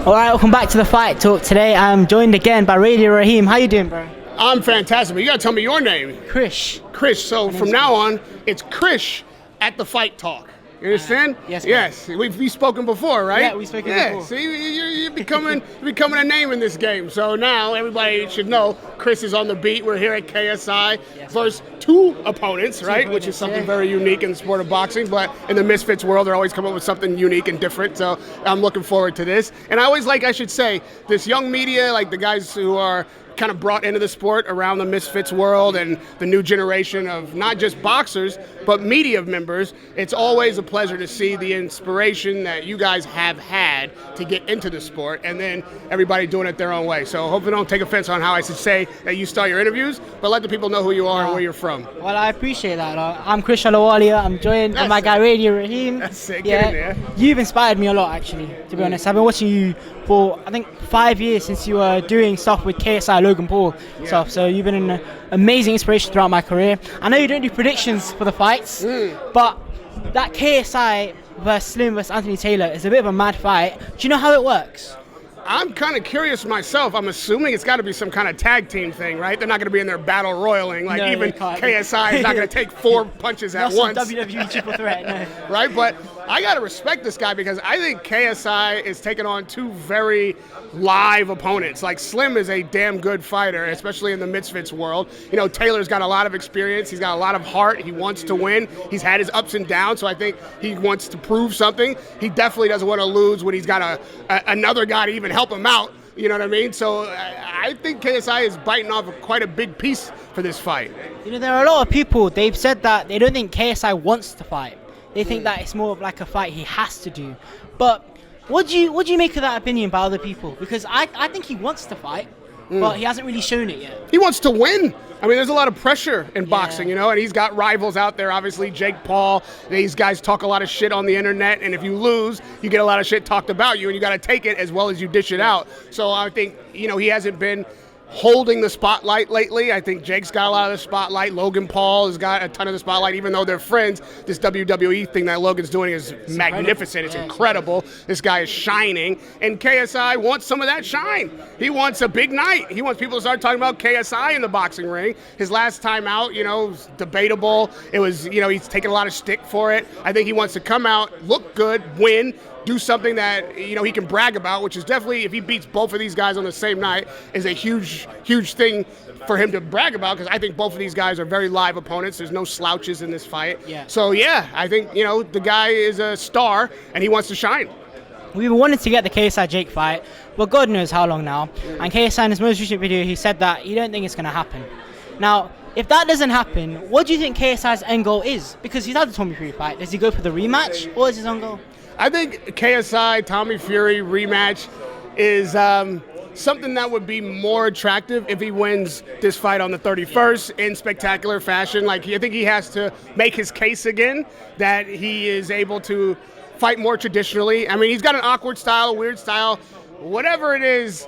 Alright, welcome back to the Fight Talk. Today I'm joined again by Rahim. How you doing, bro? I'm fantastic, but you gotta tell me your name. Krish. Krish, so from now on, it's Krish at the Fight Talk. You understand? Yes, yes. We've spoken before, right? Yeah, we've spoken before. See, you're becoming a name in this game. So now everybody should know Chris is on the beat. We're here at KSI versus two opponents, right? Which is something very unique in the sport of boxing. But in the Misfits world, they always come up with something unique and different. So I'm looking forward to this. And I should say, this young media, like the guys who are kind of brought into the sport around the Misfits world and the new generation of not just boxers, but media members, it's always a pleasure to see the inspiration that you guys have had to get into the sport, and then everybody doing it their own way. So hopefully don't take offense on how I should say that you start your interviews, but let the people know who you are and where you're from. Well, I appreciate that. I'm Krish Alawalia. I'm joined by my guy Rahim. That's it. Get in there. You've inspired me a lot, actually, to be honest. I've been watching you for, I think, 5 years since you were doing stuff with KSI, Logan Paul stuff. So you've been an amazing inspiration throughout my career. I know you don't do predictions for the fights, but that KSI versus Slim versus Anthony Taylor is a bit of a mad fight. Do you know how it works? I'm kind of curious myself. I'm assuming it's got to be some kind of tag team thing, right? They're not going to be in there battle royaling. Like, no, even KSI is not going to take 4 punches at once. WWE triple threat, no. Right? But I got to respect this guy because I think KSI is taking on two very live opponents. Like, Slim is a damn good fighter, especially in the Misfits world. You know, Taylor's got a lot of experience. He's got a lot of heart. He wants to win. He's had his ups and downs, so I think he wants to prove something. He definitely doesn't want to lose when he's got another guy to even help him out. You know what I mean? So I think KSI is biting off quite a big piece for this fight. You know, there are a lot of people, they've said that they don't think KSI wants to fight. They think that it's more of like a fight he has to do. But what do you make of that opinion by other people? Because I think he wants to fight, but he hasn't really shown it yet. He wants to win. I mean, there's a lot of pressure in boxing, you know, and he's got rivals out there, obviously, Jake Paul. These guys talk a lot of shit on the internet, and if you lose, you get a lot of shit talked about you, and you got to take it as well as you dish it out. So I think, you know, he hasn't been holding the spotlight lately. I think Jake's got a lot of the spotlight. Logan Paul has got a ton of the spotlight, even though they're friends. This WWE thing that Logan's doing is magnificent. It's incredible. This guy is shining, and KSI wants some of that shine. He wants a big night. He wants people to start talking about KSI in the boxing ring. His last time out, you know, was debatable. It was, you know, he's taking a lot of stick for it. I think he wants to come out, look good, win, do something that, you know, he can brag about, which is definitely, if he beats both of these guys on the same night, is a huge thing for him to brag about, because I think both of these guys are very live opponents. There's no slouches in this fight. So yeah, I think, you know, the guy is a star and he wants to shine. We wanted to get the KSI Jake fight, but God knows how long now. And KSI, in his most recent video, he said that he don't think it's going to happen. Now, if that doesn't happen, what do you think KSI's end goal is? Because he's had the Tommy Fury fight. Does he go for the rematch, or is his own goal? I think KSI, Tommy Fury rematch is something that would be more attractive if he wins this fight on the 31st in spectacular fashion. Like, I think he has to make his case again that he is able to fight more traditionally. I mean, he's got an awkward style, a weird style. Whatever it is,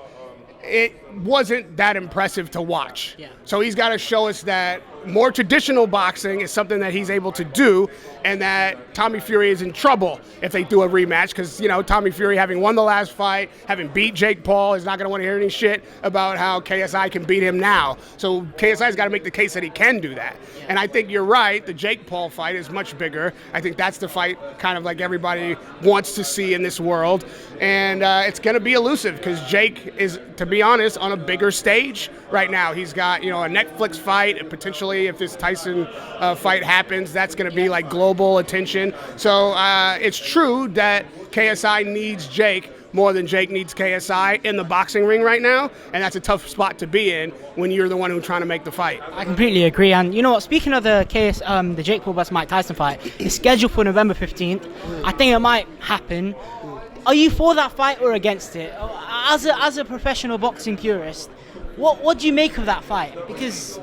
it wasn't that impressive to watch. So he's got to show us that more traditional boxing is something that he's able to do, and that Tommy Fury is in trouble if they do a rematch, because, you know, Tommy Fury, having won the last fight, having beat Jake Paul, is not going to want to hear any shit about how KSI can beat him now. So KSI's got to make the case that he can do that. And I think you're right, the Jake Paul fight is much bigger. I think that's the fight kind of like everybody wants to see in this world. And it's going to be elusive, because Jake is, to be honest, on a bigger stage right now. He's got, you know, a Netflix fight, and potentially, if this Tyson fight happens, that's going to be like global attention. So it's true that KSI needs Jake more than Jake needs KSI in the boxing ring right now, and that's a tough spot to be in when you're the one who's trying to make the fight. I completely agree. And you know what, speaking of the the Jake Paul vs Mike Tyson fight, it's scheduled for November 15th. I think it might happen. Are you for that fight or against it? As a professional boxing purist, what do you make of that fight? Because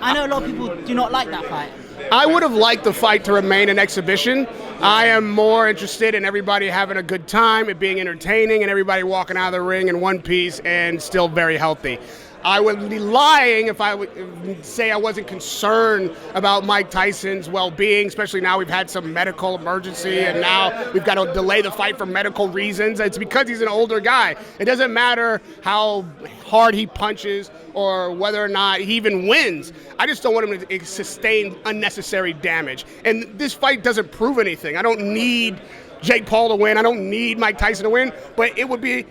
I know a lot of people do not like that fight. I would have liked the fight to remain an exhibition. I am more interested in everybody having a good time, it being entertaining, and everybody walking out of the ring in one piece and still very healthy. I would be lying if I would say I wasn't concerned about Mike Tyson's well-being, especially now we've had some medical emergency and now we've got to delay the fight for medical reasons. It's because he's an older guy. It doesn't matter how hard he punches or whether or not he even wins. I just don't want him to sustain unnecessary damage. And this fight doesn't prove anything. I don't need Jake Paul to win. I don't need Mike Tyson to win, but it would be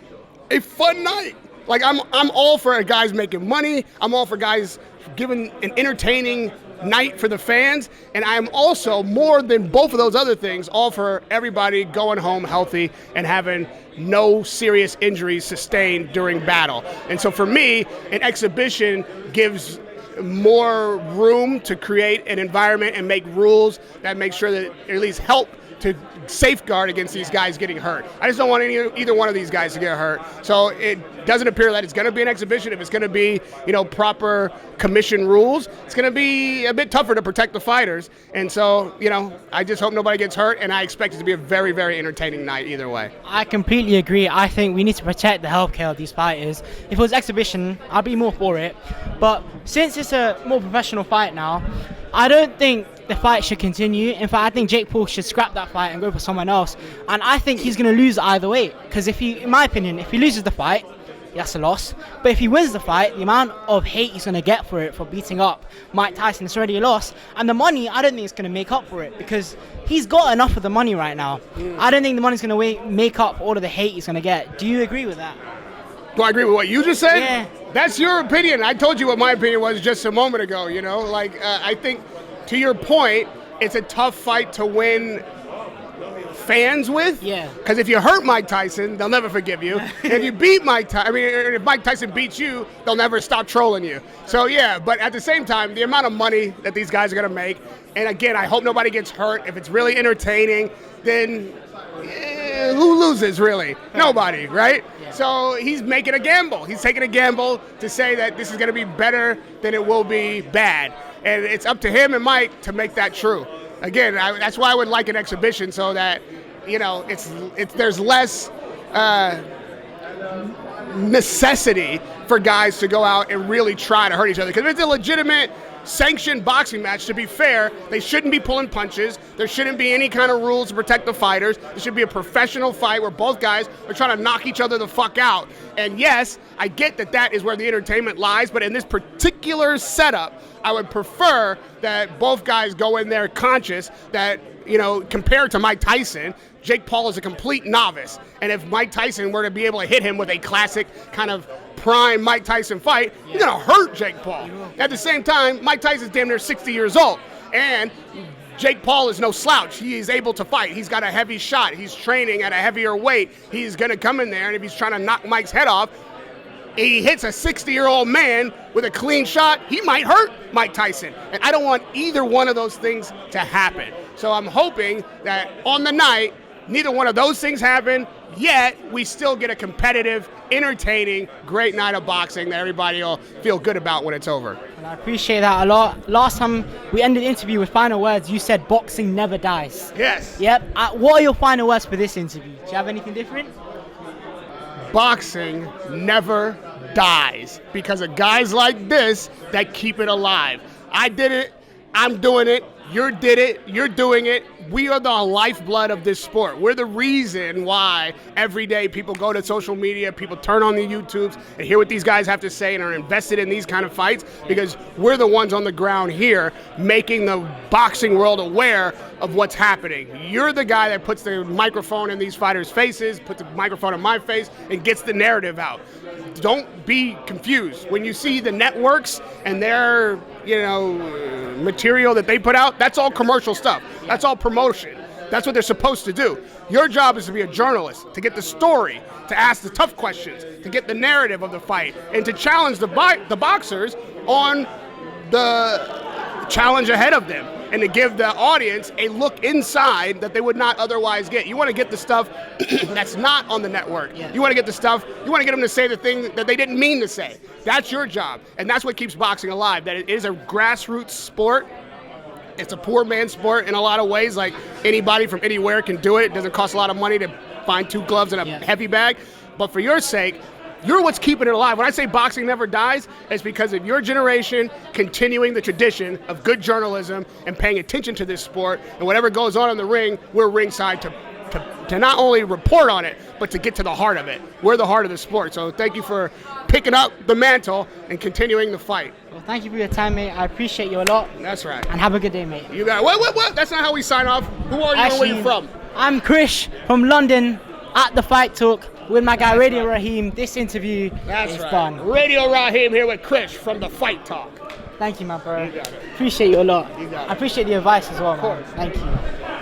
a fun night. Like, I'm all for guys making money. I'm all for guys giving an entertaining night for the fans. And I'm also, more than both of those other things, all for everybody going home healthy and having no serious injuries sustained during battle. And so for me, an exhibition gives more room to create an environment and make rules that make sure that at least help to safeguard against these guys getting hurt. I just don't want either one of these guys to get hurt. So it doesn't appear that it's going to be an exhibition. If it's going to be, proper commission rules, it's going to be a bit tougher to protect the fighters. And so, I just hope nobody gets hurt, and I expect it to be a very, very entertaining night either way. I completely agree. I think we need to protect the healthcare of these fighters. If it was exhibition, I'd be more for it. But since it's a more professional fight now, I don't think the fight should continue. In fact, I think Jake Paul should scrap that fight and go for someone else. And I think he's going to lose either way. Because in my opinion, if he loses the fight, that's a loss. But if he wins the fight, the amount of hate he's going to get for it, for beating up Mike Tyson, is already a loss. And the money, I don't think it's going to make up for it, because he's got enough of the money right now. I don't think the money's going to make up all of the hate he's going to get. Do you agree with that? Do I agree with what you just said? Yeah. That's your opinion. I told you what my opinion was just a moment ago, I think, to your point, it's a tough fight to win fans with. Yeah. Because if you hurt Mike Tyson, they'll never forgive you. If you beat if Mike Tyson beats you, they'll never stop trolling you. So yeah, but at the same time, the amount of money that these guys are gonna make, and again, I hope nobody gets hurt. If it's really entertaining, then who loses really? Nobody, right? Yeah. So he's making a gamble. He's taking a gamble to say that this is gonna be better than it will be bad. And it's up to him and Mike to make that true. Again, that's why I would like an exhibition, so that there's less necessity for guys to go out and really try to hurt each other. Because if it's a legitimate sanctioned boxing match, to be fair, they shouldn't be pulling punches. There shouldn't be any kind of rules to protect the fighters. It should be a professional fight where both guys are trying to knock each other the fuck out. And yes, I get that is where the entertainment lies, but in this particular setup, I would prefer that both guys go in there conscious that, compared to Mike Tyson, Jake Paul is a complete novice. And if Mike Tyson were to be able to hit him with a classic kind of prime Mike Tyson fight, he's going to hurt Jake Paul. At the same time, Mike Tyson's damn near 60 years old. And Jake Paul is no slouch. He is able to fight. He's got a heavy shot. He's training at a heavier weight. He's going to come in there, and if he's trying to knock Mike's head off, he hits a 60-year-old man with a clean shot, he might hurt Mike Tyson. And I don't want either one of those things to happen. So I'm hoping that on the night, neither one of those things happen, yet we still get a competitive, entertaining, great night of boxing that everybody will feel good about when it's over. And I appreciate that a lot. Last time we ended the interview with final words, you said boxing never dies. Yes. Yep. What are your final words for this interview? Do you have anything different? Boxing never dies because of guys like this that keep it alive. I did it. I'm doing it. You did it. You're doing it. We are the lifeblood of this sport. We're the reason why every day people go to social media, people turn on the YouTubes and hear what these guys have to say and are invested in these kind of fights, because we're the ones on the ground here making the boxing world aware of what's happening. You're the guy that puts the microphone in these fighters' faces, puts the microphone in my face, and gets the narrative out. Don't be confused. When you see the networks and their material that they put out, that's all commercial stuff. That's all promotion. That's what they're supposed to do. Your job is to be a journalist, to get the story, to ask the tough questions, to get the narrative of the fight, and to challenge the boxers on the challenge ahead of them, and to give the audience a look inside that they would not otherwise get. You want to get the stuff that's not on the network. Yeah. You want to get the stuff, you want to get them to say the thing that they didn't mean to say. That's your job, and that's what keeps boxing alive, that it is a grassroots sport. It's a poor man's sport in a lot of ways. Like, anybody from anywhere can do it. It doesn't cost a lot of money to find 2 gloves and a heavy bag. But for your sake, you're what's keeping it alive. When I say boxing never dies, it's because of your generation continuing the tradition of good journalism and paying attention to this sport. And whatever goes on in the ring, we're ringside to not only report on it, but to get to the heart of it. We're the heart of the sport. So thank you for picking up the mantle and continuing the fight. Well, thank you for your time, mate. I appreciate you a lot. That's right. And have a good day, mate. You got it. What? That's not how we sign off. Who are you and where you from? I'm Krish from London at the Fight Talk with my guy Radio Rahim. This interview is done. Radio Rahim here with Krish from the Fight Talk. Thank you, my bro. You got it. Appreciate you a lot. You got it. I appreciate the advice as well, man. course. Thank you.